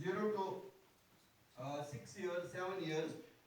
0 to 6 years 7 years,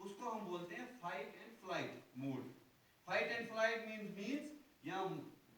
اس کو ہم بولتے ہیں fight and flight mode. Fight and flight means یا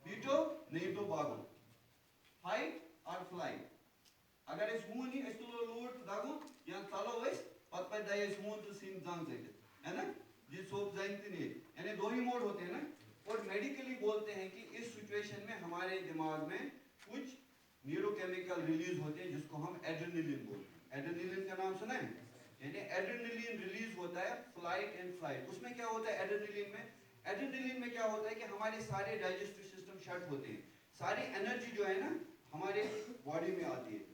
بیٹو نہیں تو بھاگو. فائٹ اور فلائٹ. اگر اس ہون نہیں اس تلو لوٹ دگو یا چلو اس پت پہ دے اس ہون تو سین زنگ ژٹِتھ ہے نا جی سوپ زنگ نہیں یعنی دو ہی موڈ ہوتے ہیں نا. اور میڈیکلی بولتے ہیں کہ اس سچویشن میں ہمارے دماغ میں کچھ نیورو کیمیکل ریلیز ہوتے ہیں جس کو ہم ایڈرینلین بولتے ہیں. ایڈرینلین کا نام سنا ہے؟ یعنی ایڈرینلین ریلیز ہوتا ہے فلائٹ اینڈ فلائٹ. اس میں کیا ہوتا ہے ایڈرینلین میں؟ ایڈرینلین میں کیا ہوتا ہے کہ ہمارے سارے ڈائجسٹو سسٹم شٹ ہوتے ہیں. ساری انرجی جو ہے نا ہمارے باڈی میں آتی ہے.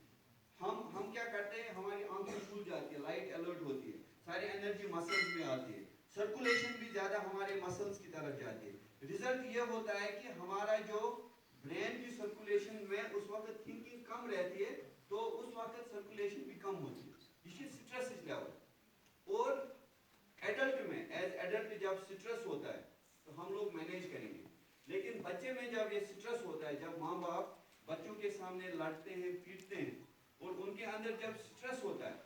ہم کیا کرتے ہیں ہماری آنکھیں کھل جاتی ہے لائٹ الرٹ ہوتی ہے ساری انرجی مسلز میں آتی ہے سرکولیشن بھی زیادہ ہمارے مسلز کی طرف جاتی ہے. رزلٹ یہ ہوتا ہے کہ ہمارا جو برین کی سرکولیشن میں اس وقت تھنکنگ کم رہتی ہے تو اس وقت سرکولیشن بھی کم ہوتی ہے. یہ سٹریس لیول. اور ایڈلٹ میں ایز ایڈلٹ جب سٹریس ہوتا ہے تو ہم لوگ مینیج کریں گے. لیکن بچے میں جب یہ سٹریس ہوتا ہے جب ماں باپ بچوں کے سامنے لڑتے ہیں پیٹتے ہیں اور ان کے اندر جب سٹریس ہوتا ہے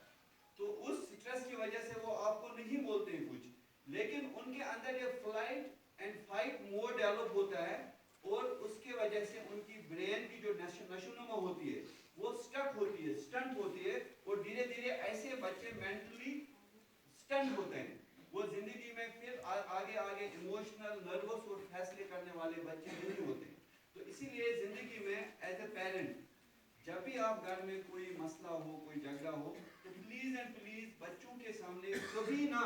تو اس سٹریس کی وجہ سے وہ آپ کو نہیں بولتے ہیں کچھ لیکن ان کے اندر یہ flight and fight mode develop ہوتا ہے اور اس کی وجہ سے ان کی برین کی جو نشو نما ہوتی ہے وہ سٹک ہوتی ہے سٹنٹ ہوتی ہے اور دھیرے دھیرے ایسے بچے مینٹلی سٹنٹ ہوتے ہیں. وہ زندگی میں پھر آگے آگے ایموشنل نروس اور فیصلے کرنے والے بچے نہیں ہوتے. تو اسی لیے زندگی میں ایز اے پیرنٹ جب بھی آپ گھر میں کوئی مسئلہ ہو کوئی جھگڑا ہو تو پلیز اینڈ پلیز بچوں کے سامنے کبھی نہ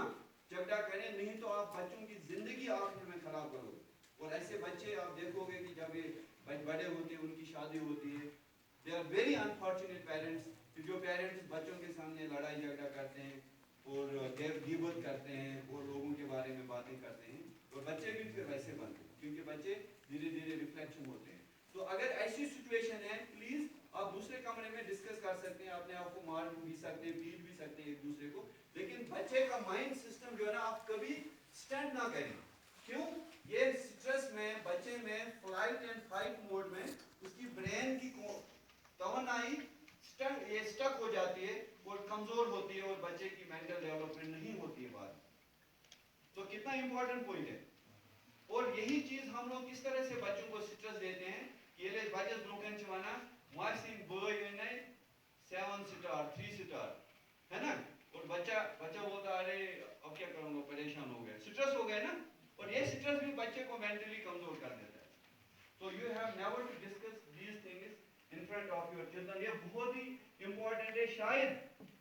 جھگڑا کریں نہیں تو آپ بچوں کی زندگی آخر میں خراب کرو گے. اور ایسے بچے آپ دیکھو گے کہ جب یہ بڑے ہوتے ہیں ان کی شادی ہوتی ہے they are very unfortunate parents جو پیرنٹس بچوں کے سامنے لڑائی جھگڑا کرتے ہیں اور غیبت کرتے ہیں اور لوگوں کے بارے میں باتیں کرتے ہیں اور بچے بھی پھر ویسے بنتے ہیں کیونکہ بچے دھیرے دھیرے ریفلیکشن ہوتے ہیں. تو اگر ایسی سچویشن ہے پلیز آپ دوسرے کمرے میں ڈسکس کر سکتے ہیں اپنے آپ کو مار بھی سکتے ہیں پیٹ بھی سکتے ہیں ایک دوسرے کو لیکن بچے کا مائنڈ سسٹم جو ہے نا آپ کبھی سٹینڈ نہ کریں. کیوں؟ یہ سٹریس میں بچے میں فلائٹ اینڈ فائٹ موڈ میں اس کی برین کی توانائی یہ سٹک ہو جاتی ہے اور کمزور ہوتی ہے اور بچے کی مینٹل ڈیولپمنٹ نہیں ہوتی ہے بعد. تو کتنا امپورٹنٹ پوائنٹ ہے. اور یہی چیز ہم لوگ کس طرح سے بچوں کو سٹریس دیتے ہیں یہ لے بچے برونکن چوانا مارسنگ بوائے نہیں 7 سٹار 3 سٹار ہے نا اور بچہ بولتا ارے اب کیا کروں گا پریشان ہو گیا سٹریس ہو گیا نا اور یہ سٹریس بھی بچے کو مینٹلی کمزور کر دیتا ہے. تو you have never to discuss these things in front of your children. یہ بہت ہی امپورٹنٹ ہے. شاید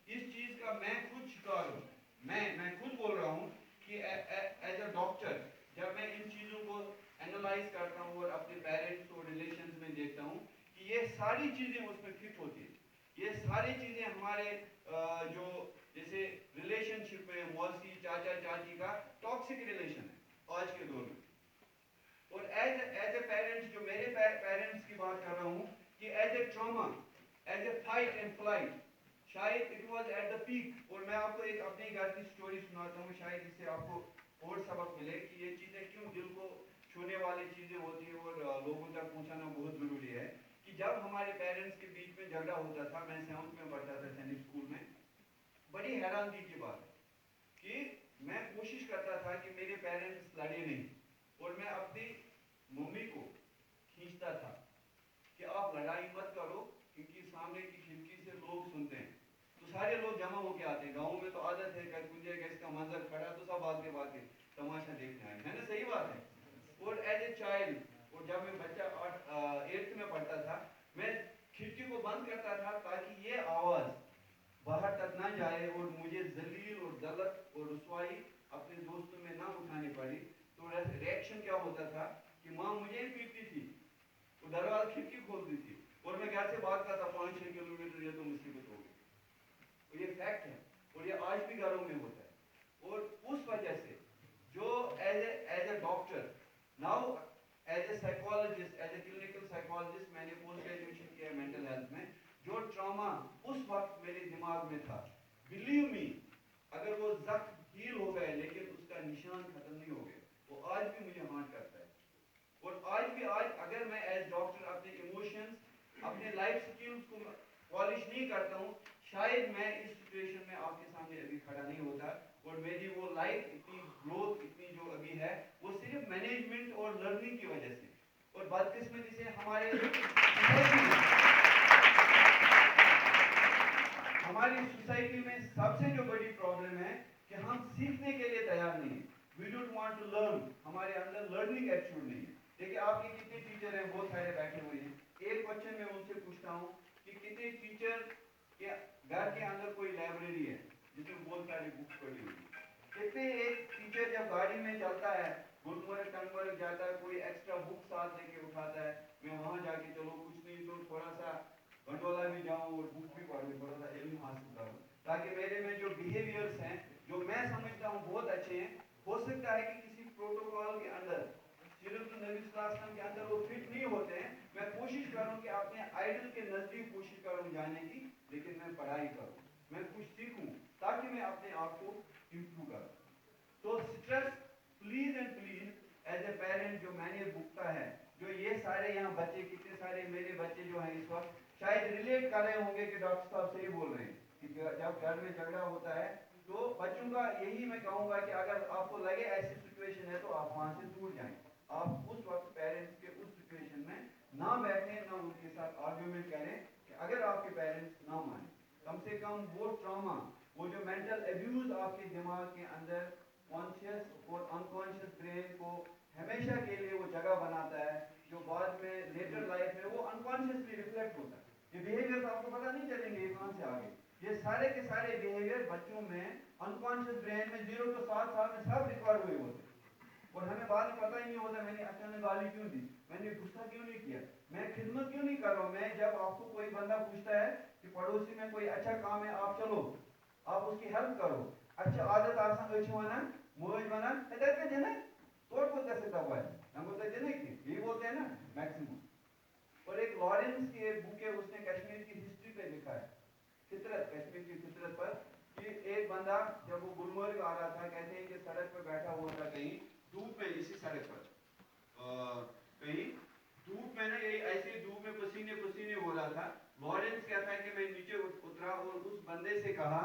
اس چیز کا میں خود شکار ہوں میں خود بول رہا ہوں کہ ایز اے ڈاکٹر جب میں ان چیزوں کو اینالائز کرتا ہوں اور اپنے پیرنٹس اور ریلیشنز میں دیکھتا ہوں کہ یہ ساری چیزیں اس میں فٹ ہوتی ہیں. یہ ساری چیزیں ہمارے جو جیسے ریلیشن شپ میں موسی چاچا چاچی کا ٹاکسک ریلیشن ہے آج کے دور میں. اور ایز اے پیرنٹ جو میرے پیرنٹس کی بات کر رہا ہوں کہ as a trauma as a fight and flight شاید it was at the peak. اور میں آپ کو ایک اپنی گھر کی سٹوری سناتا ہوں شاید اس سے آپ کو اور سبق ملے کہ یہ چیزیں کیوں دل کو چھونے والی چیزیں ہوتی ہیں اور لوگوں تک پہنچانا بہت ضروری ہے. کہ جب ہمارے پیرنٹس کے بیچ میں جھگڑا ہوتا تھا میں 7th میں پڑھتا تھا سینک اسکول میں بڑی حیرانگی کی بات ہے کہ میں کوشش کرتا تھا کہ میرے پیرنٹس لڑے نہیں اور میں اپنی ممی کو کھینچتا تھا کہ آپ لڑائی مت کرو کیونکہ سامنے کی کھڑکی سے لوگ سنتے ہیں. تو سارے لوگ جمع ہو کے آتے ہیں. گاؤں میں تو عادت ہے کہ کنجے کا اس کا منظر کھڑا تو سب آگے بات تماشا دیکھنے آئے ہے نا صحیح بات ہے. اور ایز اے چائلڈ اور جب میں بچہ 8th میں پڑھتا تھا میں کھڑکی کو بند کرتا تھا تاکہ یہ آواز باہر تک نہ جائے اور مجھے ذلیل اور ذلت اور رسوائی اپنے دوستوں میں نہ اٹھانی پڑی. تو ریئیکشن کیا ہوتا تھا کہ ماں مجھے پیٹتی تھی وہ دروازہ کھڑکی کھولتی تھی اور میں گھر سے بھاگتا تھا 5-6 کلومیٹر. یہ تو مصیبت ہو گئی. اور یہ فیکٹ ہے اور یہ آج بھی گھروں میں ہوتا ہے. اور اس وجہ سے جو as a doctor now as a psychologist as a clinical psychologist میں نے پوسٹ گریجویشن کیا مینٹل ہیلتھ میں. جو ٹراما اس وقت میرے دماغ میں تھا بلیو می اگر وہ زخم ہیل ہو گئے لیکن اس کا نشان ختم نہیں ہو گیا. وہ آج بھی مجھے ہانٹ کرتا ہے. اور آج اگر میں ایز ڈاکٹر اپنے ایموشنز اپنے لائف سکلز کو پالش نہیں کرتا ہوں شاید میں اس سچویشن میں آپ کے سامنے ابھی کھڑا نہیں ہوتا اور میری وہ لائف اتنی گروتھ اتنی جو ابھی ہے وہ صرف مینجمنٹ اور لرننگ کی وجہ سے. اور بدقسمتی سے ہماری سوسائٹی میں سب سے جو بڑی پرابلم ہے کہ ہم سیکھنے کے لیے تیار نہیں ہیں. We don't want to learn. ہمارے اندر لرننگ ایٹیٹیوڈ نہیں ہے. دیکھیے آپ کے کتنے ٹیچر ہیں, بہت سارے بیٹھے ہوئے ہیں. ایک کوشچن میں ان سے پوچھتا ہوں کہ کتنے ٹیچر کے گھر کے اندر کوئی لائبریری ہے جس میں بہت ساری بکس پڑھی ہوئی ہیں. کتنے ایک ٹیچر جب گاڑی میں چلتا ہے, گلمرگ ٹنگمرگ جاتا ہے, کوئی ایکسٹرا بک ساتھ لے کے اٹھاتا ہے, میں وہاں جا کے چلو کچھ نہیں تو تھوڑا سا گنڈولا بھی جاؤں اور بک بھی پڑھوں, تھوڑا سا علم حاصل کروں, تاکہ میرے میں جو بیہیویئرس ہیں جو میں سمجھتا ہوں بہت اچھے ہیں, ہو سکتا ہے کہ کسی پروٹوکول کے اندر سیرت النبی صلی اللہ علیہ وسلم کے اندر وہ فٹ نہیں ہوتے ہیں. میں کوشش کروں کہ اپنے آئیڈل کے نزدیک کوشش کروں جانے کی, لیکن میں پڑھائی کروں, میں کچھ سیکھوں تاکہ میں اپنے آپ کو امپروو کروں. تو stress please and please as a parent جو میں نے بھگتا ہے, جو یہ سارے یہاں بچے, کتنے سارے میرے بچے جو ہیں اس وقت شاید ریلیٹ کر رہے ہوں گے کہ ڈاکٹر صاحب صحیح بول رہے ہیں کہ جب گھر میں جھگڑا ہوتا ہے تو بچوں کا یہی میں کہوں گا کہ اگر آپ کو لگے ایسی سچویشن ہے تو آپ وہاں سے دور جائیں. آپ اس وقت پیرنٹس کے اس سچویشن میں نہ بیٹھیں, نہ ان کے ساتھ آرگیومنٹ کریں کہ اگر آپ کے پیرنٹس نہ مانیں, کم سے کم وہ ٹراما, وہ جو مینٹل ایبیوز آپ کے دماغ کے اندر کانشیس اور انکانشیس برین کو ہمیشہ کے لیے وہ جگہ بناتا ہے, جو بعد میں لیٹر لائف میں وہ انکانشیسلی ریفلیکٹ ہوتا ہے. یہ بیہیویئر آپ کو پتہ نہیں چلیں گے یہ کہاں سے آگے. یہ سارے کے سارے بیہیویئر بچوں میں انکانشیس برین میں 0 to 7 سال میں سب ریکارڈ ہوئے ہوتے ہیں. اور ہمیں بعد میں پتہ ہی نہیں ہوتا میں نے اچانک گالی کیوں دی, میں نے غصہ کیوں نہیں کیا, میں خدمت کیوں نہیں کر رہا ہوں. میں جب آپ کو کوئی بندہ پوچھتا ہے کہ پڑوسی میں کوئی اچھا کام ہے آپ چلو, آپ اس کی ہیلپ کرو, اچھا عادت آسان اچھی ہونا موج بنا ادھر کے دینا توڑ کو کیسے دبا ہے, ہم بولتے دینا کہ یہی بولتے ہیں نا میکسیمم. اور ایک لارنس کی ایک بک ہے, اس نے کشمیر کی ہسٹری پہ لکھا ہے, فطرت, کشمیر کی فطرت پر, کہ ایک بندہ جب وہ گلمرگ آ رہا تھا, کہتے ہیں کہ سڑک پہ بیٹھا ہوا تھا کہیں دھوپ میں, اسی سڑک پر کہیں دھوپ میں نا, یہ ایسے دھوپ میں پسینے پسینے ہو رہا تھا. لارنس کہتا ہے کہ میں نیچے اترا اور اس بندے سے کہا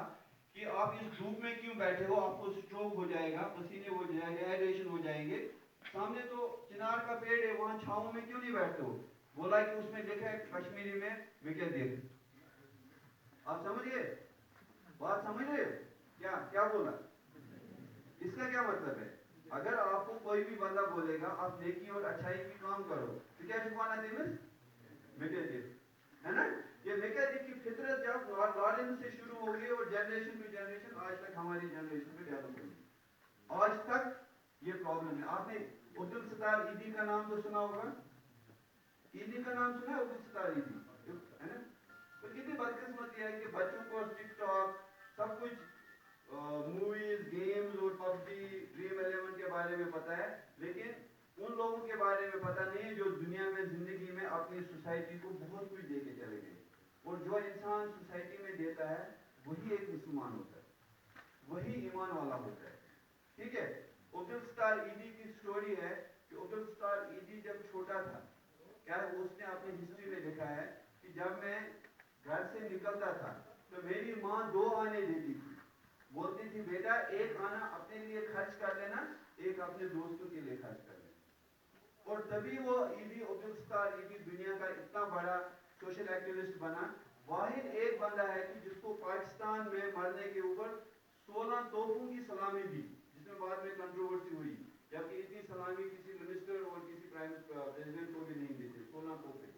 کہ آپ اس دھوپ میں کیوں بیٹھے ہو, آپ کو اسٹروک ہو جائے گا, پسینے ہو جائیں گے, ہائیڈریشن ہو جائیں گے, سامنے تو چنار کا پیڑ ہے, وہاں چھاؤں میں کیوں نہیں بیٹھتے ہو. بولا کہ اس میں لکھا ہے کشمیری میں وکے دیکھ. آپ سمجھ گئے بات, سمجھ رہے کیا کیا بولا, اس کا کیا مطلب ہے. اگر آپ کو کوئی بھی بندہ بولے گا آپ نیکی اور اچھائی کی کام کرو تو کیا لکھوانا دے مٹے دے, ہے نا. یہ مٹے دے کی فطرت جب لارنس سے شروع ہوگی اور جنریشن ٹو جنریشن آج تک ہماری جنریشن میں ڈیولپ ہوگی. آج تک یہ پرابلم ہے. آپ نے عبد الستار ایدی کا نام تو سنا ہوگا, ایدی کا نام سنا ہے, عبد الستار ایدی, ہے نا. تو کتنی بدقسمتی ہے کہ بچوں کو ٹک ٹاک سب کچھ موویز, گیمز اور پب جی, ڈریم 11 کے بارے میں پتہ ہے, لیکن ان لوگوں کے بارے میں پتہ نہیں جو دنیا میں زندگی میں اپنی سوسائٹی کو بہت کچھ دے کے چلے گئے. اور جو انسان سوسائٹی میں دیتا ہے وہی ایک مسلمان ہوتا ہے, وہی ایمان والا ہوتا ہے. ٹھیک ہے. عبد الستار ایدی کی سٹوری ہے کہ عبد الستار ایدی جب چھوٹا تھا, کیا اس نے اپنی ہسٹری میں لکھا ہے کہ جب میں گھر سے نکلتا تھا تو میری ماں 2 آنے دیتی تھی, بولتی تھی بیٹا ایک آنا اپنے لیے خرچ کر لینا, ایک اپنے دوستوں کے لیے خرچ کر لینا. اور تبھی وہ ایدی, عبد الستار ایدی دنیا کا اتنا بڑا سوشل ایکٹیوسٹ بنا. واحد ایک بندہ ہے کہ جس کو پاکستان میں مرنے کے اوپر 16 توپوں کی سلامی دی, جس میں بعد میں کنٹروورسی ہوئی, جبکہ اتنی سلامی کسی منسٹر اور کسی پریزیڈنٹ کو بھی نہیں دیتے, 16 توپے.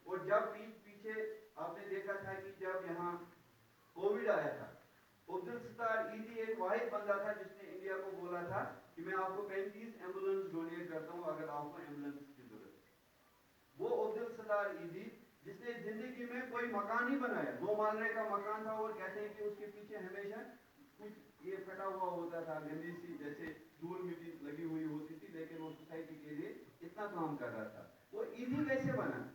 اور جب پیچھے آپ نے دیکھا تھا کہ جب یہاں کووڈ آیا تھا, عبد الستار ایدی ایک واحد بندہ تھا جس نے انڈیا کو بولا تھا کہ میں آپ کو 35 ایمبولینس ڈونیٹ کرتا ہوں اگر آپ کو ایمبولینس کی ضرورت ہے. وہ عبد الستار ایدی جس نے زندگی میں کوئی مکان نہیں بنایا, 2 مالے کا مکان تھا, اور کہتے ہیں کہ اس کے پیچھے ہمیشہ کچھ یہ پھٹا ہوا ہوتا تھا, گندی سی جیسے دھول مٹی لگی ہوئی ہوتی تھی, لیکن وہ سوسائٹی کے لیے اتنا کام کر رہا تھا. وہ ایدی کیسے بنا,